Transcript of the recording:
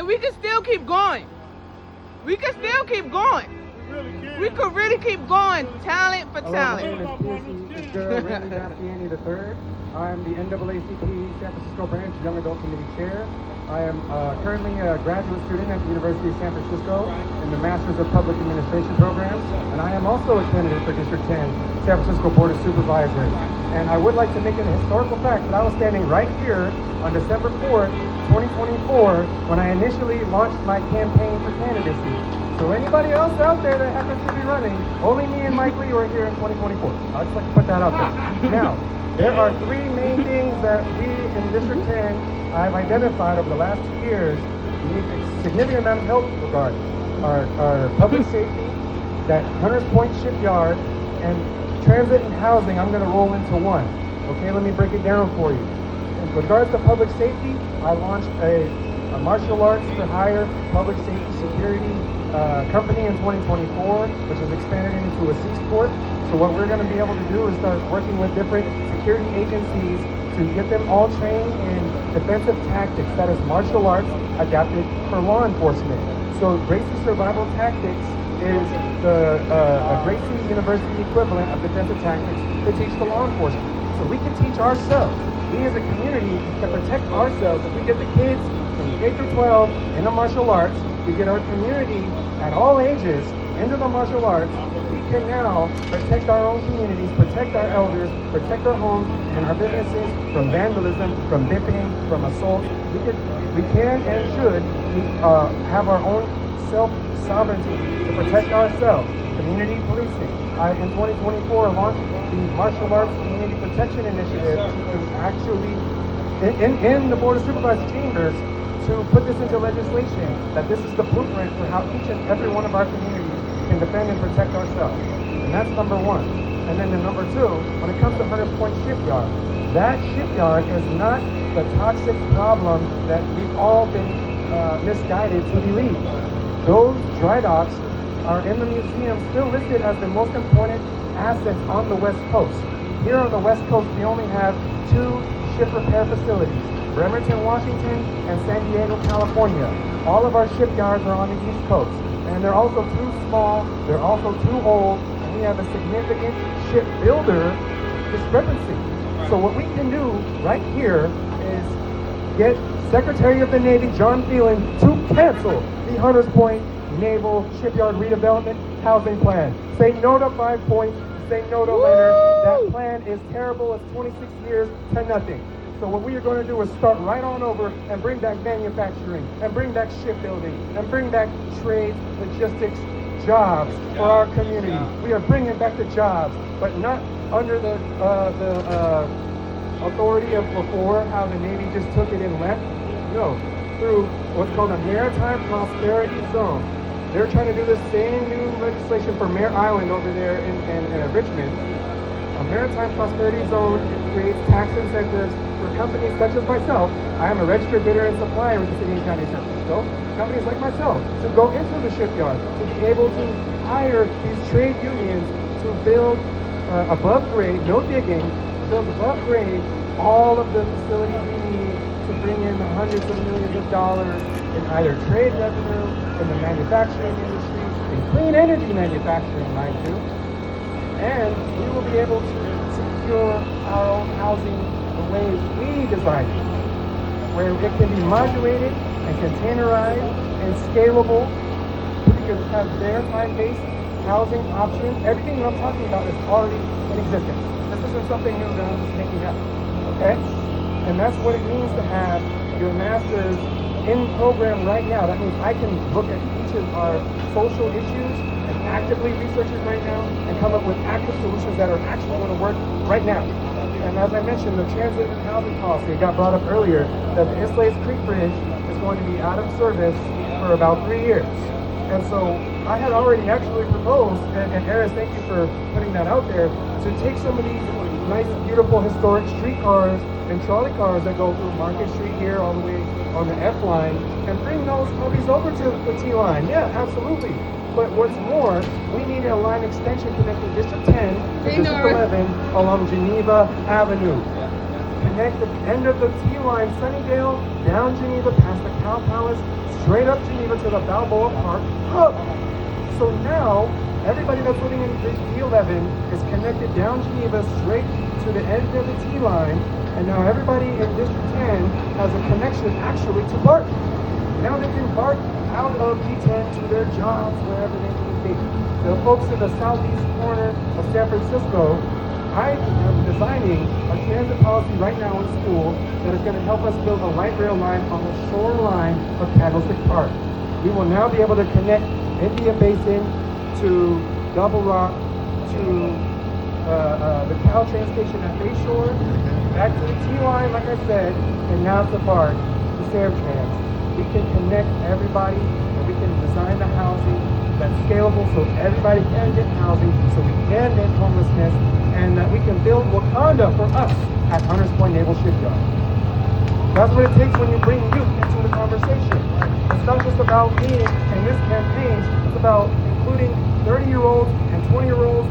and we can still keep going. We can still keep going. We could really keep going, talent for talent. My name is Pearci, Bastiany III. I'm the NAACP San Francisco Branch Young Adult Committee Chair. I am currently a graduate student at the University of San Francisco in the Masters of Public Administration program, and I am also a candidate for District 10 San Francisco Board of Supervisors. And I would like to make it a historical fact that I was standing right here on December 4th, 2024, when I initially launched my campaign for candidacy. So anybody else out there that happens to be running, only me and Mike Lee are here in 2024. I'd just like to put that out there. Now, there are three main things that we in District 10 I've identified over the last 2 years need a significant amount of help regarding our public safety, that Hunters Point shipyard, and transit and housing. I'm going to roll into one. Okay, let me break it down for you. In regards to public safety, I launched a martial arts for hire public safety security company in 2024, which has expanded into a C-Sport. So what we're going to be able to do is start working with different security agencies to get them all trained in defensive tactics, that is martial arts adapted for law enforcement. So Gracie Survival Tactics is the Gracie University equivalent of defensive tactics to teach to law enforcement. So we can teach ourselves. We as a community can protect ourselves. If we get the kids from K through 12 into martial arts, we get our community at all ages into the martial arts, we can now protect our own communities, protect our elders, protect our homes and our businesses from vandalism, from bipping, from assault. We can and should have our own self-sovereignty to protect ourselves. Community policing. In 2024, launched the Martial Arts Community Protection Initiative to actually, in the Board of Supervisors chambers, to put this into legislation, that this is the blueprint for how each and every one of our communities can defend and protect ourselves. And that's number one. And then the number two, when it comes to Hunters Point Shipyard, that shipyard is not the toxic problem that we've all been misguided to believe. Those dry docks are in the museum still listed as the most important assets on the West Coast. Here on the West Coast, we only have 2 ship repair facilities, Bremerton, Washington, and San Diego, California. All of our shipyards are on the East Coast, and they're also too small, they're also too old, and we have a significant shipbuilder discrepancy. So what we can do right here is get Secretary of the Navy John Phelan to cancel the Hunters Point Naval Shipyard Redevelopment Housing Plan. Say no to 5 points, say no to Leonard. That plan is terrible, it's 26 years to nothing. So what we are going to do is start right on over and bring back manufacturing, and bring back shipbuilding, and bring back trade, logistics, jobs for our community. We are bringing back the jobs, but not under the authority of before, how the Navy just took it and left. No, through what's called a Maritime Prosperity Zone. They're trying to do the same new legislation for Mare Island over there in Richmond. A Maritime Prosperity Zone creates tax incentives for companies such as myself. I am a registered bidder and supplier with the City and County of San Francisco. Companies like myself to go into the shipyard, to be able to hire these trade unions to build above grade, no digging, build above grade all of the facilities we need to bring in the hundreds of millions of dollars in either trade revenue, in the manufacturing industry, in clean energy manufacturing, mind you. And we will be able to secure our own housing the way we design it, where it can be modulated and containerized and scalable. We can have maritime-based housing options. Everything that I'm talking about is already in existence. This isn't something new that I'm just making up, okay? And that's what it means to have your master's in program right now. That means I can look at each of our social issues and actively research it right now and come up with active solutions that are actually going to work right now. And as I mentioned, the transit and housing policy, it got brought up earlier, that the Islay Creek Bridge is going to be out of service for about 3 years. And so I had already actually proposed, and Eris, thank you for putting that out there, to take some of these nice, beautiful, historic streetcars and trolley cars that go through Market Street here all the way on the F line and bring those movies over to the T line. Yeah, absolutely. But what's more, we need a line extension connecting District 10 to District 11 along Geneva Avenue. connect the end of the T-line, Sunnydale, down Geneva, past the Cow Palace, straight up Geneva to the Balboa Park hub. So now, everybody that's living in D11 is connected down Geneva straight to the end of the T-line, and now everybody in District 10 has a connection actually to BART. Now they can BART out of D10 to their jobs, wherever they need to be. The folks in the southeast corner of San Francisco, I am designing a transit policy right now in school that is going to help us build a light rail line on the shoreline of Candlestick Park. We will now be able to connect Indian Basin to Double Rock to the Cal train station at Bayshore, back to the T-line, like I said, and now to BART, to Samtrans. We can connect everybody, and we can design the housing that's scalable so everybody can get housing, so we can end homelessness, and that we can build Wakanda for us at Hunters Point Naval Shipyard. That's what it takes when you bring youth into the conversation. It's not just about me and this campaign, it's about including 30-year-olds and 20-year-olds